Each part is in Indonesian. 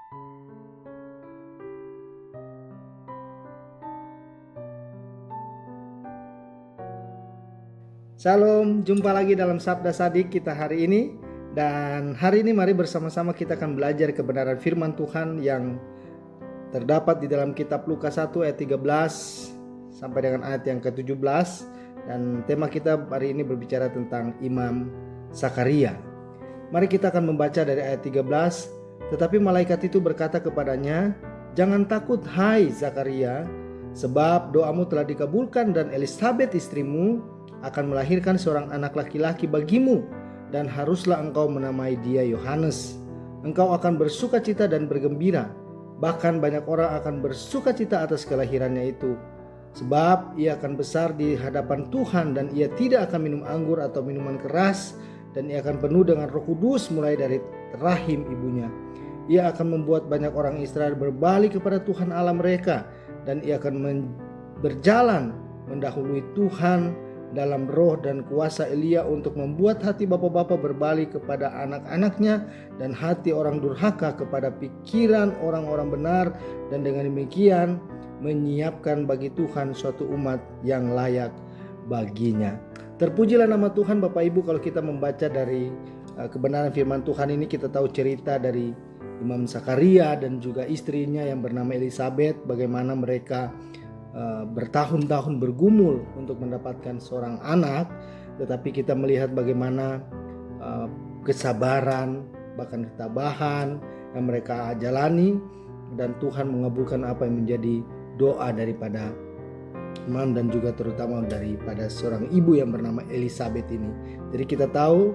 Shalom, jumpa lagi dalam Sabda Sadik kita hari ini. Dan hari ini mari bersama-sama kita akan belajar kebenaran firman Tuhan yang terdapat di dalam kitab Lukas 1 ayat 13 sampai dengan ayat yang ke-17. Dan tema kita hari ini berbicara tentang Imam Zakaria. Mari kita akan membaca dari ayat 13. Tetapi malaikat itu berkata kepadanya, "Jangan takut hai Zakaria, sebab doamu telah dikabulkan dan Elisabet istrimu akan melahirkan seorang anak laki-laki bagimu, dan haruslah engkau menamai dia Yohanes. Engkau akan bersukacita dan bergembira, bahkan banyak orang akan bersukacita atas kelahirannya itu, sebab ia akan besar di hadapan Tuhan, dan ia tidak akan minum anggur atau minuman keras, dan ia akan penuh dengan Roh Kudus mulai dari rahim ibunya. Ia akan membuat banyak orang Israel berbalik kepada Tuhan Allah mereka, dan ia akan berjalan mendahului Tuhan dalam roh dan kuasa Elia untuk membuat hati bapak-bapak berbalik kepada anak-anaknya dan hati orang durhaka kepada pikiran orang-orang benar, dan dengan demikian menyiapkan bagi Tuhan suatu umat yang layak baginya." Terpujilah nama Tuhan. Bapak Ibu, kalau kita membaca dari kebenaran firman Tuhan ini, kita tahu cerita dari Imam Zakaria dan juga istrinya yang bernama Elisabet, bagaimana mereka bertahun-tahun bergumul untuk mendapatkan seorang anak, tetapi kita melihat bagaimana kesabaran bahkan ketabahan yang mereka jalani, dan Tuhan mengabulkan apa yang menjadi doa daripada imam dan juga terutama daripada seorang ibu yang bernama Elisabet ini. Jadi kita tahu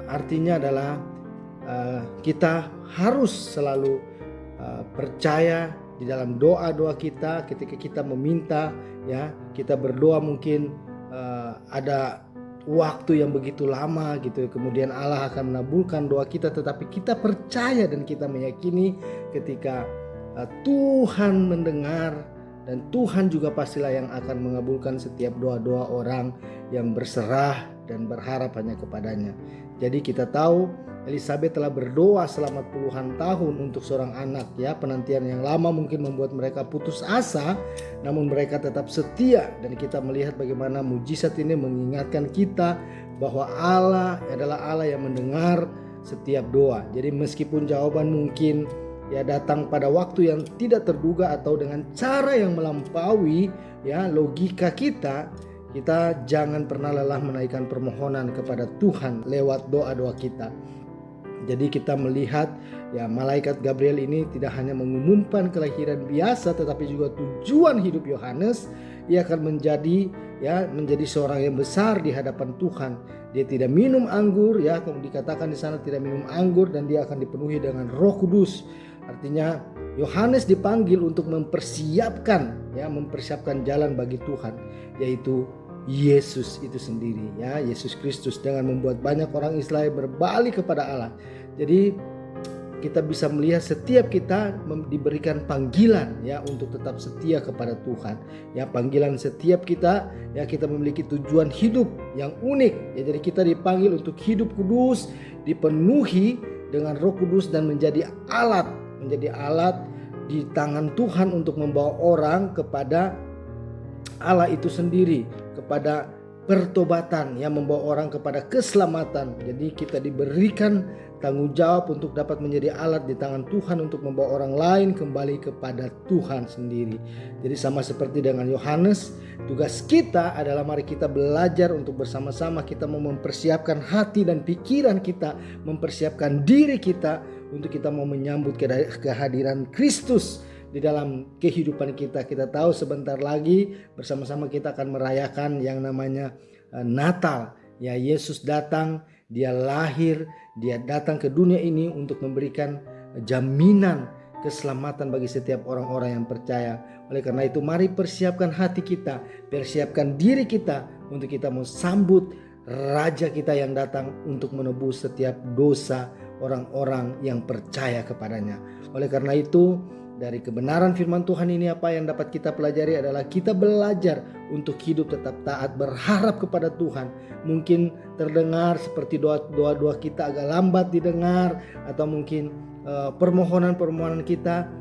artinya adalah kita harus selalu percaya di dalam doa-doa kita. Ketika kita meminta, ya, kita berdoa mungkin ada waktu yang begitu lama gitu, kemudian Allah akan mengabulkan doa kita, tetapi kita percaya dan kita meyakini ketika Tuhan mendengar, dan Tuhan juga pastilah yang akan mengabulkan setiap doa-doa orang yang berserah dan berharap hanya kepadanya. Jadi kita tahu Elisabet telah berdoa selama puluhan tahun untuk seorang anak, ya. Penantian yang lama mungkin membuat mereka putus asa, namun mereka tetap setia, dan kita melihat bagaimana mujizat ini mengingatkan kita bahwa Allah adalah Allah yang mendengar setiap doa. Jadi meskipun jawaban mungkin ya datang pada waktu yang tidak terduga atau dengan cara yang melampaui ya logika kita, kita jangan pernah lelah menaikkan permohonan kepada Tuhan lewat doa-doa kita. Jadi kita melihat ya malaikat Gabriel ini tidak hanya mengumumkan kelahiran biasa, tetapi juga tujuan hidup Yohanes. Ia akan menjadi seorang yang besar di hadapan Tuhan. Dia tidak minum anggur, ya, dikatakan di sana tidak minum anggur, dan dia akan dipenuhi dengan Roh Kudus. Artinya Yohanes dipanggil untuk mempersiapkan jalan bagi Tuhan, yaitu Yesus itu sendiri, ya, Yesus Kristus, dengan membuat banyak orang Israel berbalik kepada Allah. Jadi kita bisa melihat setiap kita diberikan panggilan ya untuk tetap setia kepada Tuhan. Ya, panggilan setiap kita, ya, kita memiliki tujuan hidup yang unik. Ya, jadi kita dipanggil untuk hidup kudus, dipenuhi dengan Roh Kudus, dan menjadi alat di tangan Tuhan untuk membawa orang kepada Allah itu sendiri, kepada pertobatan, yang membawa orang kepada keselamatan. Jadi kita diberikan tanggung jawab untuk dapat menjadi alat di tangan Tuhan untuk membawa orang lain kembali kepada Tuhan sendiri. Jadi sama seperti dengan Yohanes, tugas kita adalah mari kita belajar untuk bersama-sama kita mau mempersiapkan hati dan pikiran kita, mempersiapkan diri kita untuk kita mau menyambut kehadiran Kristus di dalam kehidupan kita. Kita tahu sebentar lagi bersama-sama kita akan merayakan yang namanya Natal. Ya, Yesus datang, dia lahir, dia datang ke dunia ini untuk memberikan jaminan keselamatan bagi setiap orang-orang yang percaya. Oleh karena itu mari persiapkan hati kita, persiapkan diri kita untuk kita mau sambut Raja kita yang datang untuk menebus setiap dosa orang-orang yang percaya kepadanya. Oleh karena itu, dari kebenaran firman Tuhan ini apa yang dapat kita pelajari adalah kita belajar untuk hidup tetap taat, berharap kepada Tuhan. Mungkin terdengar seperti doa-doa kita agak lambat didengar, atau mungkin permohonan-permohonan kita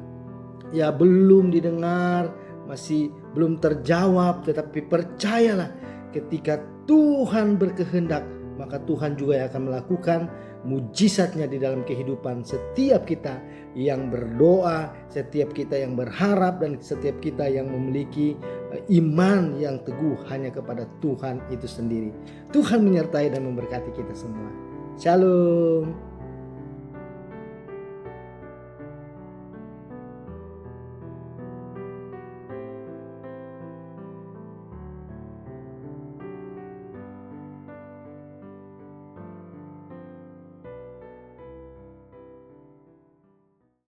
ya belum didengar, masih belum terjawab, tetapi percayalah ketika Tuhan berkehendak, maka Tuhan juga yang akan melakukan mujizatnya di dalam kehidupan setiap kita yang berdoa, setiap kita yang berharap, dan setiap kita yang memiliki iman yang teguh hanya kepada Tuhan itu sendiri. Tuhan menyertai dan memberkati kita semua. Shalom.